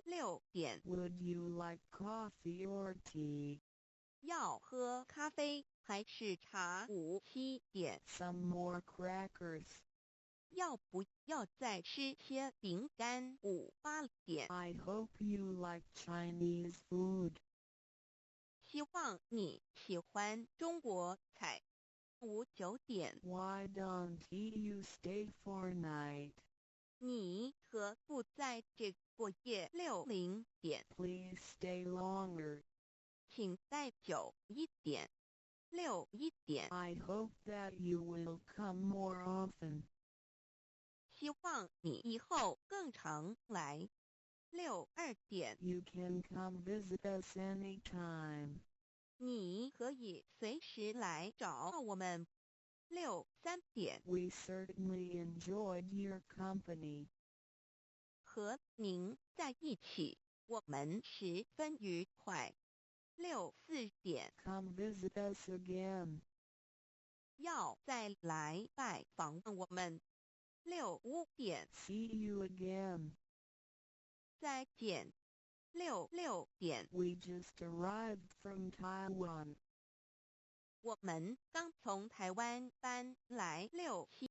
5、6点。 Would you like coffee or tea? 要喝咖啡还是茶？5、7点。 Some more crackers. 要不要再吃些饼干？5、8点。 I hope you like Chinese food. 希望你喜欢中国菜。5、9点。 Why don't you stay for night? 你可不在这过夜？6、0点。 Please stay longer. 请再久一点。6、1点。 I hope that you will come more often. 希望你以后更常来。6、2点。 You can come visit us anytime. 你可以随时来找我们。6、3点。 We certainly enjoyed your company. 和您在一起，我们十分愉快。6、4点。 Come visit us again. 要再来拜访我们。6、5点。 See you again. 再见。6、6点。 We just arrived from Taiwan. 我们刚从台湾搬来。6、7